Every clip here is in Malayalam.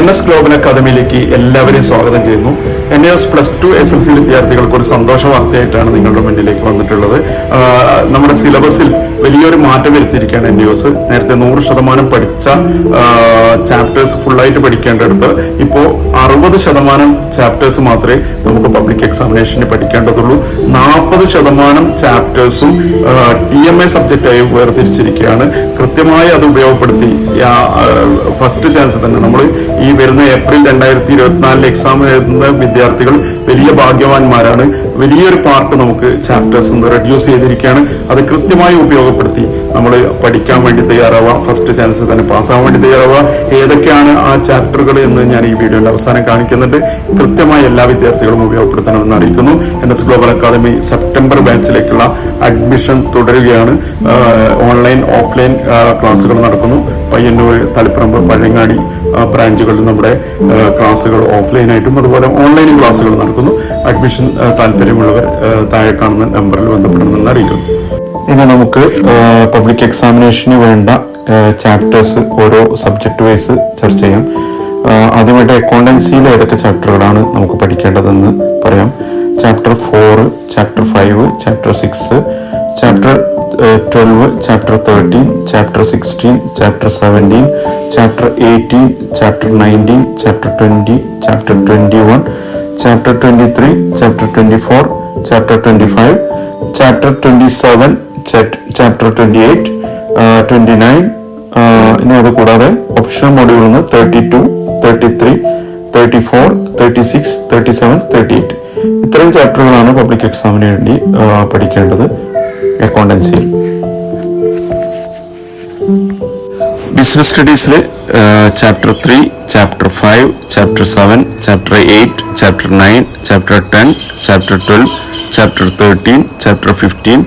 NS ഗ്ലോബൽ അക്കാദമിയിലേക്ക് എല്ലാവരെയും സ്വാഗതം ചെയ്യുന്നു. NIOS Plus Two SSLC വിദ്യാർത്ഥികൾക്ക് ഒരു സന്തോഷ വാർത്തയായിട്ടാണ് നിങ്ങളുടെ മുന്നിലേക്ക് വന്നിട്ടുള്ളത്. നമ്മുടെ സിലബസിൽ വലിയൊരു മാറ്റം വരുത്തിയിരിക്കുകയാണ് NIOS. നേരത്തെ 100% പഠിച്ച ചാപ്റ്റേഴ്സ് ഫുള്ളായിട്ട് പഠിക്കേണ്ടടുത്ത് ഇപ്പോൾ 60% ചാപ്റ്റേഴ്സ് മാത്രമേ നമുക്ക് പബ്ലിക് എക്സാമിനേഷന് പഠിക്കേണ്ടതുള്ളൂ. 40% ചാപ്റ്റേഴ്സും TMA സബ്ജക്റ്റായി വേർതിരിച്ചിരിക്കുകയാണ്. കൃത്യമായി അത് ഉപയോഗപ്പെടുത്തി ഫസ്റ്റ് ചാൻസ് തന്നെ നമ്മൾ ഈ വരുന്ന ഏപ്രിൽ 2024 എക്സാം എഴുതുന്ന വിദ്യാർത്ഥികൾ വലിയ ഭാഗ്യവാന്മാരാണ്. വലിയൊരു പാർട്ട് നമുക്ക് ചാപ്റ്റേഴ്സ് റെഡ്യൂസ് ചെയ്തിരിക്കുകയാണ്. അത് കൃത്യമായി ഉപയോഗപ്പെടുത്തി നമ്മൾ പഠിക്കാൻ വേണ്ടി തയ്യാറാവുക. ഫസ്റ്റ് ചാൻസ് തന്നെ പാസ്സാവാൻ വേണ്ടി തയ്യാറാവുക. ഏതൊക്കെയാണ് ആ ചാപ്റ്ററുകൾ എന്ന് ഞാൻ ഈ വീഡിയോയുടെ അവസാനം കാണിക്കുന്നുണ്ട്. കൃത്യമായി എല്ലാ വിദ്യാർത്ഥികളും ഉപയോഗപ്പെടുത്തണമെന്ന് അറിയിക്കുന്നു. NS ഗ്ലോബൽ അക്കാദമി സെപ്റ്റംബർ ബാച്ചിലേക്കുള്ള അഡ്മിഷൻ തുടരുകയാണ്. ഓൺലൈൻ ഓഫ്ലൈൻ ക്ലാസ്സുകൾ നടക്കുന്നു. പയ്യന്നൂർ, തളിപ്പറമ്പ്, പഴയങ്ങാടി ബ്രാഞ്ചുകളിൽ നമ്മുടെ ക്ലാസ്സുകൾ ഓഫ്ലൈനായിട്ടും അതുപോലെ ഓൺലൈൻ ക്ലാസ്സുകൾ നടക്കുന്നു. അഡ്മിഷൻ താല്പര്യമുള്ളവർ താഴെ കാണുന്ന നമ്പറിൽ ബന്ധപ്പെടണമെന്ന് അറിയിക്കുന്നു. ഇനി നമുക്ക് പബ്ലിക് എക്സാമിനേഷന് വേണ്ട ചാപ്റ്റേഴ്സ് ഓരോ സബ്ജക്ട് വൈസ് ചർച്ച ചെയ്യാം. ആദ്യമായിട്ട് അക്കൗണ്ടൻസിയിൽ ഏതൊക്കെ ചാപ്റ്ററുകളാണ് നമുക്ക് പഠിക്കേണ്ടതെന്ന് പറയാം. Chapter 4, chapter 5, chapter 6, chapter 12, chapter 13, chapter 16, chapter 17, chapter 18, chapter 19, chapter 20, chapter 21, chapter 23, chapter 24, chapter 25, chapter 27, chapter 28, 29. ഇനി അത് കൂടാതെ ഓപ്ഷണൽ മോഡ്യൂളിൽ നിന്ന് 32, 33, 34, 36, 37, 38 ഇത്തരം ചാപ്റ്ററുകളാണ് പബ്ലിക് എക്സാമിന് വേണ്ടി പഠിക്കേണ്ടത് അക്കൗണ്ടൻസിയിൽ. ബിസിനസ് സ്റ്റഡീസിൽ chapter 3, chapter 5, chapter 7, chapter 8, chapter 9, chapter 10, chapter 12, chapter 13, chapter 15,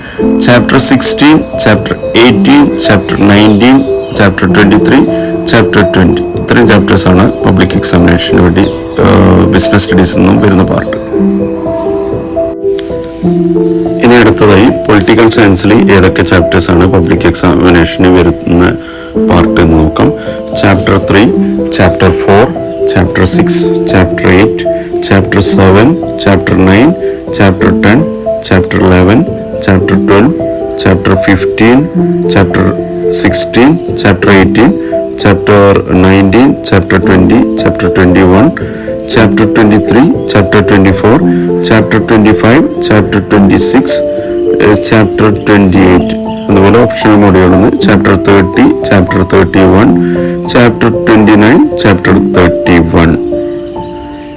chapter 16, chapter 18, chapter 19, chapter 23, chapter 20 ഇത്രയും ചാപ്റ്റേഴ്സാണ് പബ്ലിക് എക്സാമിനേഷന് വേണ്ടി ബിസിനസ് സ്റ്റഡീസിൽ നിന്നും വരുന്ന പാർട്ട്. ഇനി അടുത്തതായി പൊളിറ്റിക്കൽ സയൻസിൽ ഏതൊക്കെ ചാപ്റ്റേഴ്സ് ആണ് പബ്ലിക് എക്സാമിനേഷന് വരുന്ന പാർട്ട് എന്ന് നോക്കാം. Chapter 3, chapter 4, chapter 6, chapter 8, chapter 7, chapter 9, chapter 10, chapter 11, chapter 12, chapter 15, chapter 16, chapter 18, chapter 19, chapter 20, chapter 21, chapter 23, chapter 24, chapter 25, chapter 26, chapter 28 അതുപോലെ ഓപ്ഷണൽ മോഡ്യൂളിൽ ചാപ്റ്റർ 30, ചാപ്റ്റർ 31, ചാപ്റ്റർ 29, ചാപ്റ്റർ 31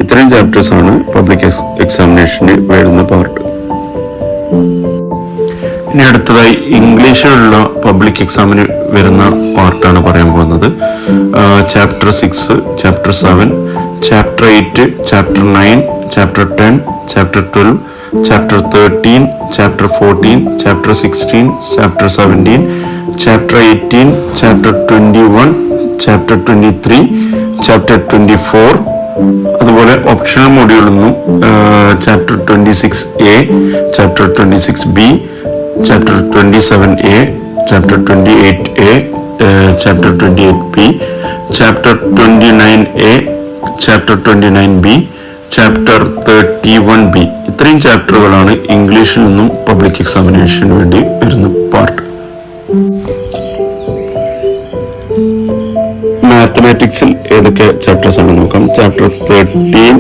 ഇത്രയും ചാപ്റ്റേഴ്സ് ആണ് പബ്ലിക് എക്സാമിനേഷന് വരുന്ന പാർട്ട്. ഇനി അടുത്തതായി ഇംഗ്ലീഷിലുള്ള പബ്ലിക് എക്സാമിന് വരുന്ന പാർട്ടാണ് പറയാൻ പോകുന്നത്. Chapter 6, chapter 7, chapter 8, chapter 9, chapter 10, chapter 12, chapter 13, chapter 14, chapter 16, chapter 17, chapter 18, chapter 21, chapter 23, chapter 24 അതുപോലെ ഓപ്ഷണൽ മോഡ്യൂളിൽ നിന്നും chapter 26A, chapter 26B, chapter 27A, chapter 28A, chapter 28B, chapter 29A, chapter 29B, chapter 31B ഇത്രയും ചാപ്റ്ററുകളാണ് ഇംഗ്ലീഷിൽ നിന്നും പബ്ലിക് എക്സാമിനേഷന് വേണ്ടി വരുന്ന പാർട്ട്. മാത്തമാറ്റിക്സിൽ ഏതൊക്കെ ചാപ്റ്റേഴ്സ് ആണ് നോക്കാം. Chapter 13,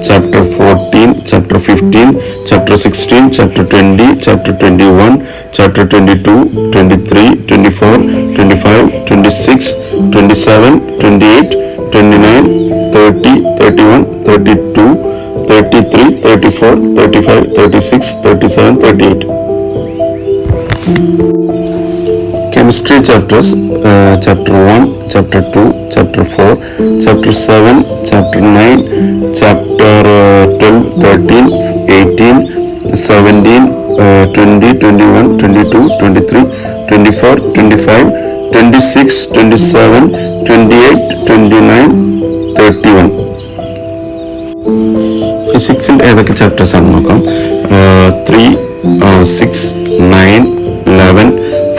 chapter 14, chapter 15, chapter 16, chapter 20, chapter 21, chapter 22, 23, 24, 25, 26, 27, 28, 29, 30, 31, 32, 33, 34, 35, 36, 37, 38. Chemistry chapters, chapter 1, chapter 2, chapter 4, chapter 7, chapter 9, chapter 12, 13, 18, 17, 20, 21, 22, 23, 24, 25, 26, 27, 28, 29, 31. ഫിസിക്സിൽ ഏതൊക്കെ ചാപ്റ്റേഴ്സ് ആണ് നോക്കാം. 3, 6, 9, 11,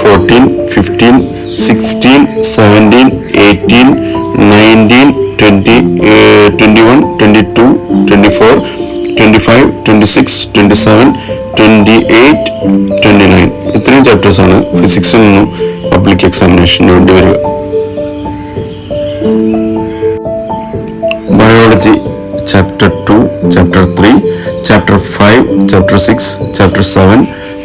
14, 15, 16, 17, 18, 19, 21, 22, 24, 25, 26, 27, 28, 29 ഇത്രയും ചാപ്റ്റേഴ്സാണ് ഫിസിക്സിൽ നിന്നും പബ്ലിക് എക്സാമിനേഷന് വേണ്ടി വരിക. Biology chapter 2, chapter 3, chapter 5, chapter 6, chapter 7,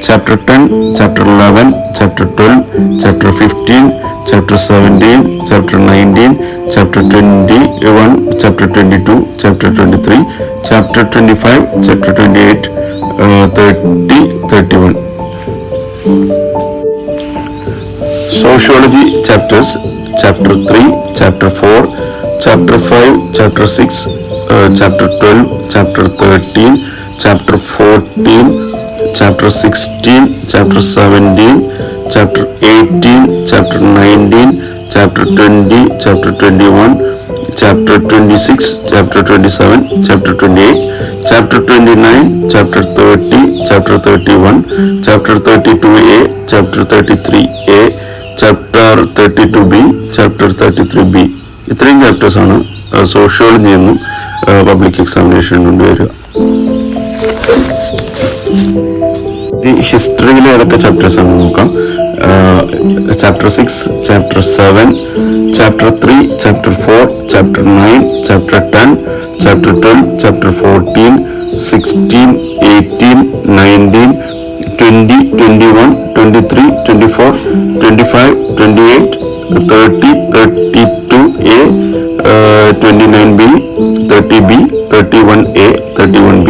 chapter 10, chapter 11, chapter 12, chapter 15, chapter 17, chapter 19, chapter 21, chapter 22, chapter 23, chapter 25, chapter 28, 30, 31. Sociology chapters, chapter 3, chapter 4, chapter 5, chapter 6, chapter 12, chapter 13, chapter 14, chapter 16, chapter 17, chapter 18, chapter 19, chapter 20, chapter 21, chapter 26, chapter 27, chapter 28, chapter 29, chapter 30, chapter 31, chapter 32a, chapter 33a, chapter 32b, chapter 33b. ഇത്രയും ചാപ്റ്റേഴ്സാണ് സോഷ്യോളജി എന്നും പബ്ലിക് എക്സാമിനേഷന് കൊണ്ട് വരിക. ഈ ഹിസ്റ്ററിയിൽ ഏതൊക്കെ ചാപ്റ്റേഴ്സ് ആണ് നോക്കാം. Chapter 6, chapter 7, chapter 3, chapter 4, chapter 9, chapter 10, chapter 12, chapter 14, 16, 18, 19, 20, 21, 23, 24, 25, 28, 30, 32a, 29b, 30b, 31a, 31b.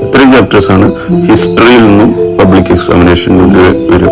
ഇത്രയും ചാപ്റ്റേഴ്സാണ് ഹിസ്റ്ററിയിൽ നിന്നും പബ്ലിക് എക്സാമിനേഷന് വരിക.